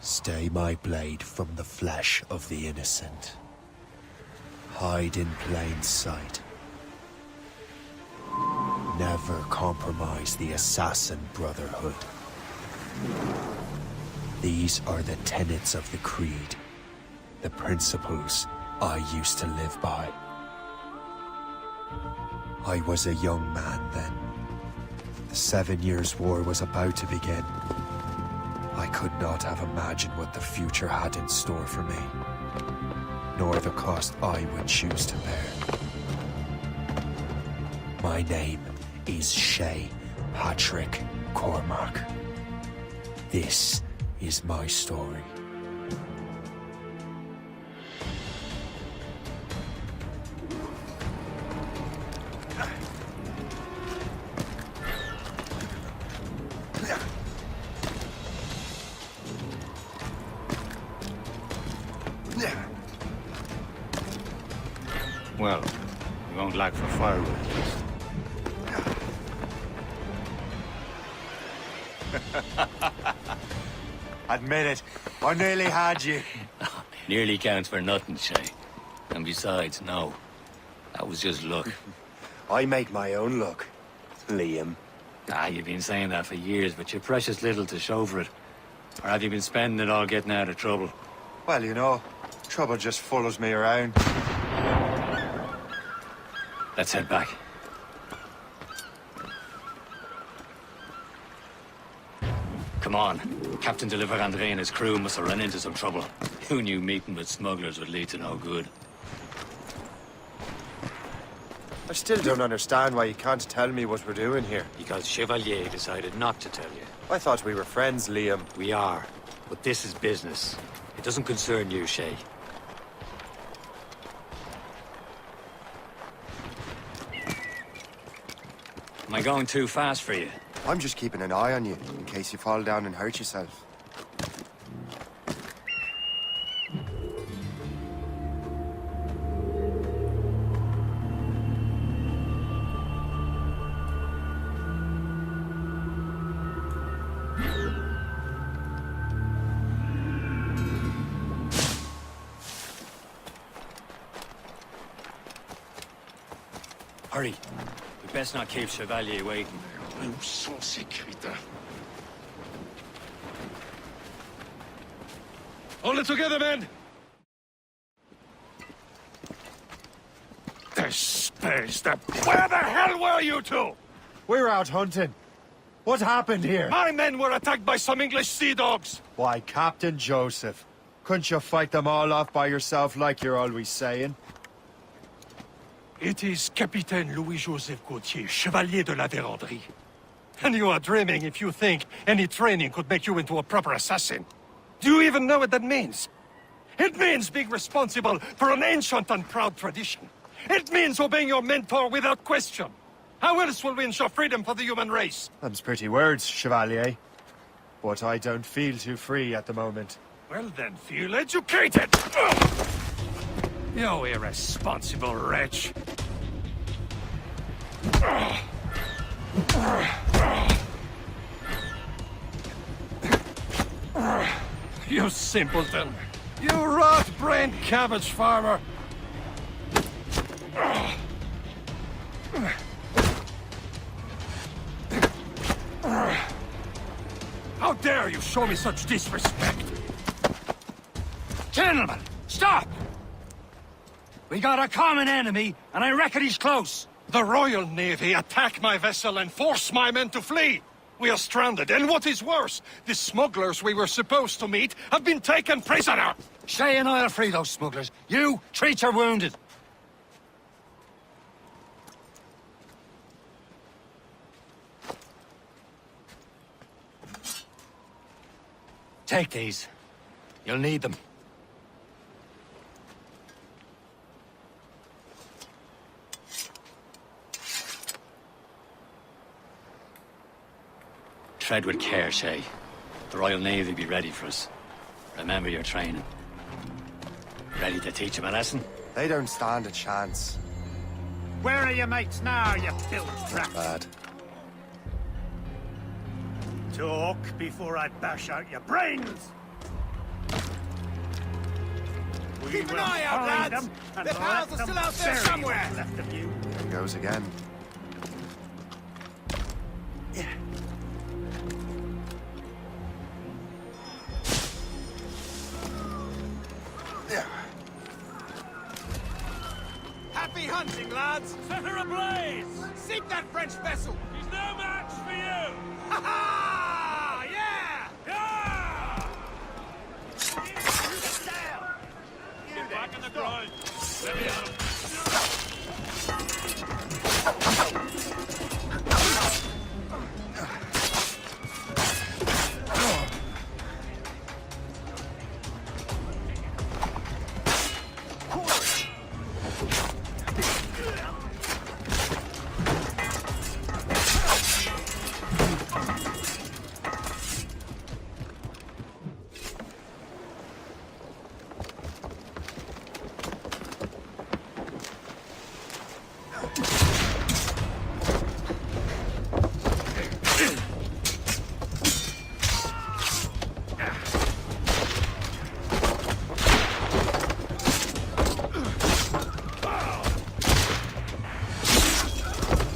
Stay my blade from the flesh of the innocent. Hide in plain sight. Never compromise the assassin brotherhood. These are the tenets of the creed, the principles I used to live by. I was a young man then. The 7 Years' War was about to begin. I could not have imagined what the future had in store for me, nor the cost I would choose to bear. My name is Shay Patrick Cormac. This is my story. Well, you won't lack for firewood. Admit it, I nearly had you. Nearly counts for nothing, Shay. And besides, no. That was just luck. I make my own luck, Liam. You've been saying that for years, but you're precious little to show for it. Or have you been spending it all getting out of trouble? Well, you know, trouble just follows me around. Let's head back. Come on. Captain Deliver André and his crew must have run into some trouble. Who knew meeting with smugglers would lead to no good? I still don't understand why you can't tell me what we're doing here. Because Chevalier decided not to tell you. I thought we were friends, Liam. We are. But this is business. It doesn't concern you, Shay. Am I going too fast for you? I'm just keeping an eye on you, in case you fall down and hurt yourself. Hurry. We best not keep Chevalier waiting. Où sont ces crétins? Hold it together, men! The space, Where the hell were you two? We're out hunting. What happened here? My men were attacked by some English sea dogs. Why, Captain Joseph. Couldn't you fight them all off by yourself like you're always saying? It is Capitaine Louis-Joseph Gauthier, Chevalier de la Vérendrye. And you are dreaming if you think any training could make you into a proper assassin. Do you even know what that means? It means being responsible for an ancient and proud tradition. It means obeying your mentor without question. How else will we ensure freedom for the human race? Them's pretty words, Chevalier. But I don't feel too free at the moment. Well then, feel educated! You irresponsible wretch. You simpleton. You rot-brained cabbage farmer. How dare you show me such disrespect? Gentlemen, stop! We got a common enemy, and I reckon he's close. The Royal Navy attack my vessel and force my men to flee. We are stranded, and what is worse, the smugglers we were supposed to meet have been taken prisoner. Shay and I'll free those smugglers. You, treat your wounded. Take these. You'll need them. Tread with care, Shay. The Royal Navy be ready for us. Remember your training. Ready to teach them a lesson? They don't stand a chance. Where are your mates now, you filth trap? Bad. Talk before I bash out your brains! Keep an eye out, lads! Their pals are still out there somewhere! Left of you. There goes again. Happy hunting, lads! Set her ablaze! Sink that French vessel! He's no match for you! Ha ha! Yeah! Yeah! Get back in the ground. Let me out.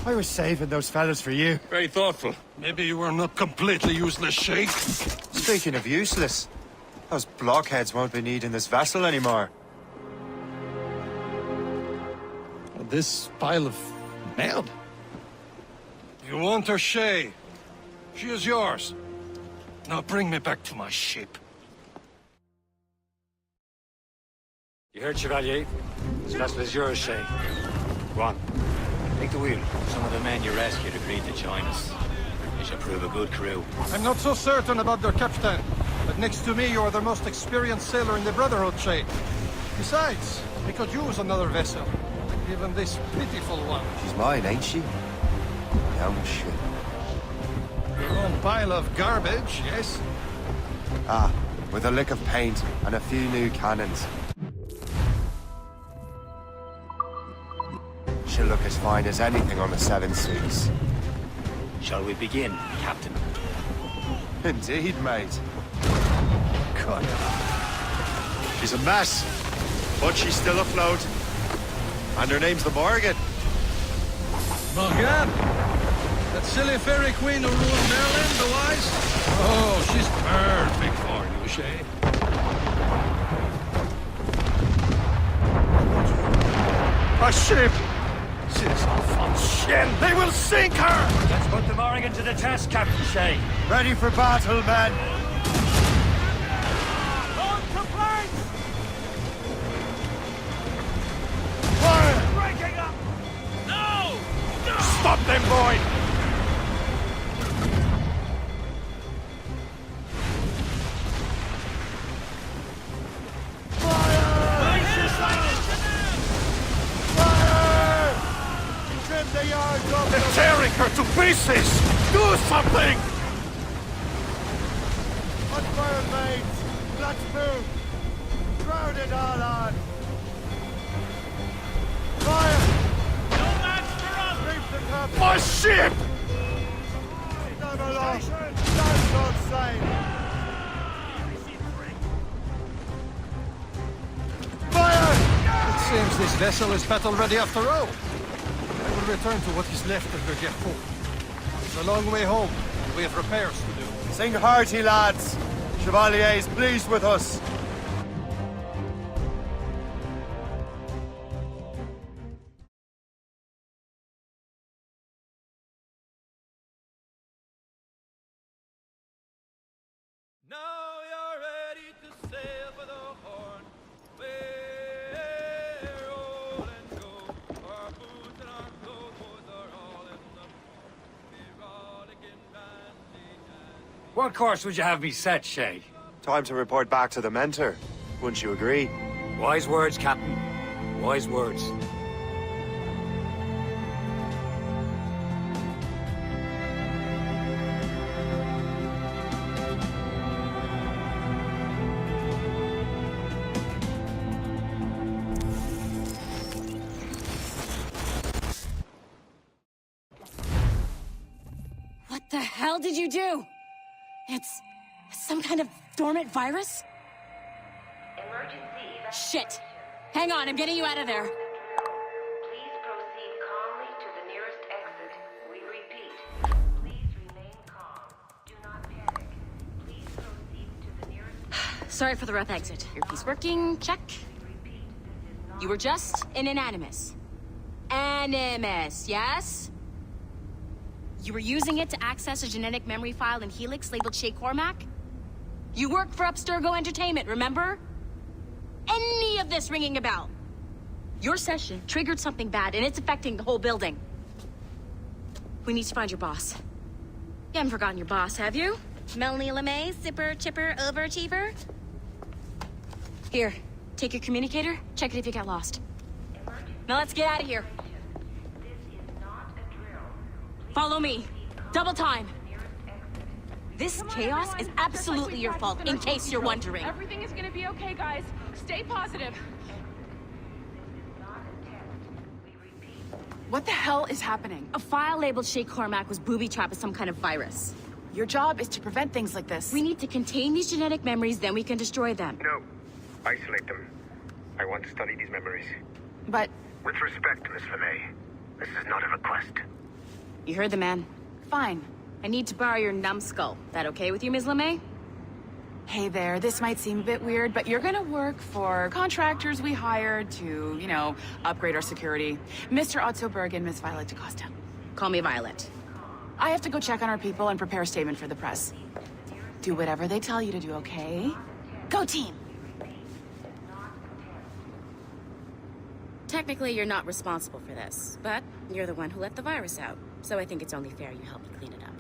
I was saving those fellas for you. Very thoughtful. Maybe you were not completely useless, Sheikh. Speaking of useless, those blockheads won't be needing this vessel anymore. This pile of merde? You want her, Shay? She is yours. Now bring me back to my ship. You heard, Chevalier? This vessel is yours, Shay. Go on. Take the wheel. Some of the men you rescued agreed to join us. They should prove a good crew. I'm not so certain about their captain, but next to me you are the most experienced sailor in the Brotherhood, Shay. Besides, we could use another vessel. Even this pitiful one. She's mine, ain't she? Young shit. Your own pile of garbage, yes? Ah, with a lick of paint and a few new cannons. She'll look as fine as anything on the Seven Seas. Shall we begin, Captain? Indeed, mate. God. She's a mess, but she's still afloat. And her name's the Morgan. Morgan? That silly fairy queen who ruled Merlin, the wise? Oh, she's perfect for you, Shay. A ship! She's a fun ship! They will sink her! Let's put the Morrigan to the test, Captain Shay. Ready for battle, men! Breaking up! No! No! Stop them, boy! They're tearing her to pieces! Do something! On fire, mates! Let's move! Crowd it all on! Fire! No match for us! Reef the cup! My ship! Stand along! Stand on side! Fire! It seems this vessel is battle ready after all. I will return to what is left of the Gerfaut. It's a long way home. We have repairs to do. Sing hearty, lads! Chevalier is pleased with us. Now you're ready to sail for the Horn. We're all and go. Our boots and our clothes are all in the rollicking bandy and What course would you have me set, Shay? Time to report back to the mentor. Wouldn't you agree? Wise words, Captain. Wise words. What the hell did you do? It's some kind of dormant virus? Shit! Hang on, I'm getting you out of there. Please proceed calmly to the nearest exit. We repeat, please remain calm. Do not panic. Please proceed to the nearest... Sorry for the rough exit. Earpiece working, check. You were just in an animus. Animus, yes? You were using it to access a genetic memory file in Helix labeled Shay Cormac? You work for Abstergo Entertainment, remember? Any of this ringing a bell? Your session triggered something bad, and it's affecting the whole building. We need to find your boss. You haven't forgotten your boss, have you? Melanie LeMay, zipper, chipper, overachiever? Here, take your communicator, check it if you get lost. Now let's get out of here. Follow me. Double time. This chaos is absolutely your fault, in case you're wondering. Everything is gonna be okay, guys. Stay positive. What the hell is happening? A file labeled Shay Cormac was booby-trapped with some kind of virus. Your job is to prevent things like this. We need to contain these genetic memories, then we can destroy them. No. Isolate them. I want to study these memories. But... With respect, Miss LeMay, this is not a request. You heard the man. fine. I need to borrow your numbskull. That okay with you, Ms. LeMay? Hey there, this might seem a bit weird, but you're gonna work for contractors we hired to, you know, upgrade our security. Mr. Ottoberg and Miss Violet DaCosta. Call me Violet. I have to go check on our people and prepare a statement for the press. Do whatever they tell you to do, okay? Go team! Technically, you're not responsible for this, but you're the one who let the virus out, so I think it's only fair you help me clean it up.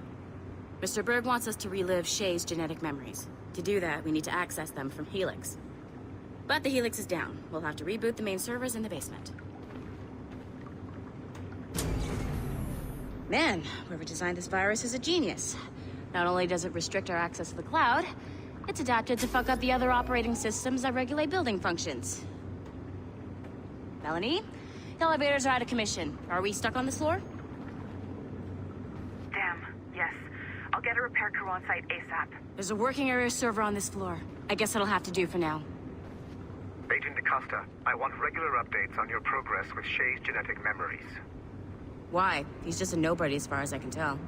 Mr. Berg wants us to relive Shay's genetic memories. To do that, we need to access them from Helix. But the Helix is down. We'll have to reboot the main servers in the basement. Man, whoever designed this virus is a genius. Not only does it restrict our access to the cloud, it's adapted to fuck up the other operating systems that regulate building functions. Melanie? The elevators are out of commission. Are we stuck on this floor? Damn, yes. I'll get a repair crew on site ASAP. There's a working area server on this floor. I guess that'll have to do for now. Agent DaCosta, I want regular updates on your progress with Shay's genetic memories. Why? He's just a nobody as far as I can tell.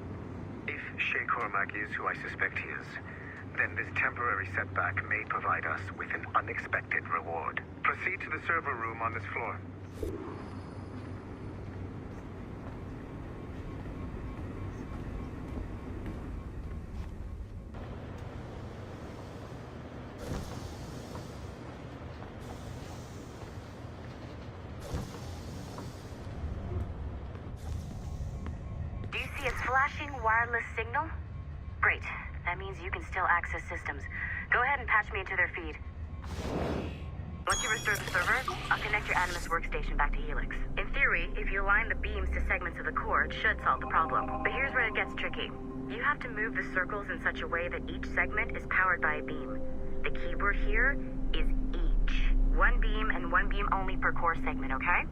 If Shay Cormac is who I suspect he is, then this temporary setback may provide us with an unexpected reward. Proceed to the server room on this floor. Do you see a flashing wireless signal? Great. That means you can still access systems. Go ahead and patch me into their feed. Once you restore the server, I'll connect your Animus workstation back to Helix. In theory, if you align the beams to segments of the core, it should solve the problem. But here's where it gets tricky. You have to move the circles in such a way that each segment is powered by a beam. The keyword here is each. One beam and one beam only per core segment, okay?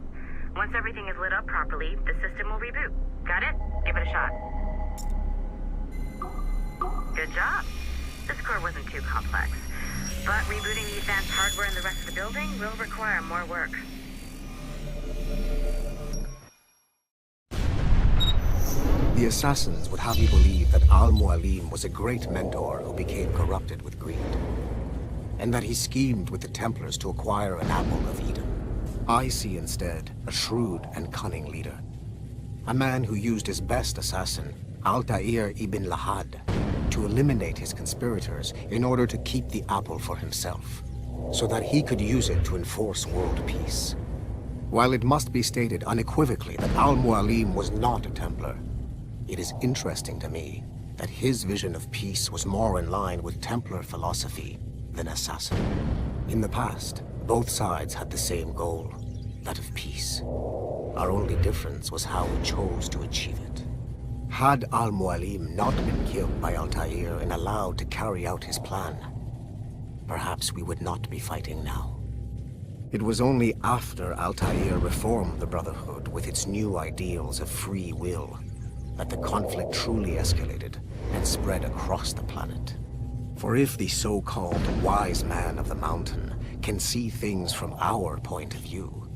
Once everything is lit up properly, the system will reboot. Got it? Give it a shot. Good job. This core wasn't too complex. But rebooting the advanced hardware in the rest of the building will require more work. The assassins would have you believe that Al-Mualim was a great mentor who became corrupted with greed, and that he schemed with the Templars to acquire an apple of Eden. I see instead a shrewd and cunning leader, a man who used his best assassin, Altair ibn Lahad, to eliminate his conspirators in order to keep the apple for himself, so that he could use it to enforce world peace. While it must be stated unequivocally that Al-Mualim was not a Templar, it is interesting to me that his vision of peace was more in line with Templar philosophy than assassin. In the past, both sides had the same goal, that of peace. Our only difference was how we chose to achieve it. Had Al-Mualim not been killed by Altair and allowed to carry out his plan, perhaps we would not be fighting now. It was only after Altair reformed the Brotherhood with its new ideals of free will that the conflict truly escalated and spread across the planet. For if the so-called wise man of the mountain can see things from our point of view,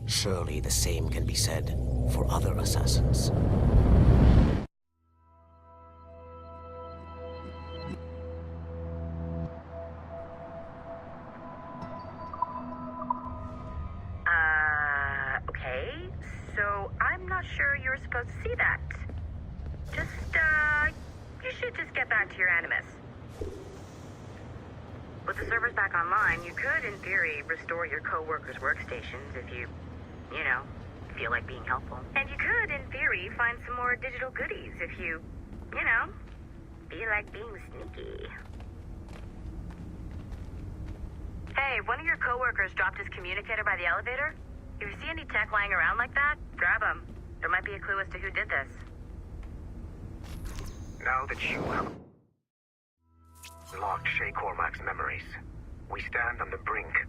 surely the same can be said for other assassins. Okay. So I'm not sure you're supposed to see that. You should just get back to your Animus. With the servers back online, you could, in theory, restore your co-workers' workstations if you feel like being helpful. And you could, in theory, find some more digital goodies if you feel like being sneaky. Hey, one of your co-workers dropped his communicator by the elevator. If you see any tech lying around like that, grab them. There might be a clue as to who did this. Now that you have locked Shay Cormac's memories, we stand on the brink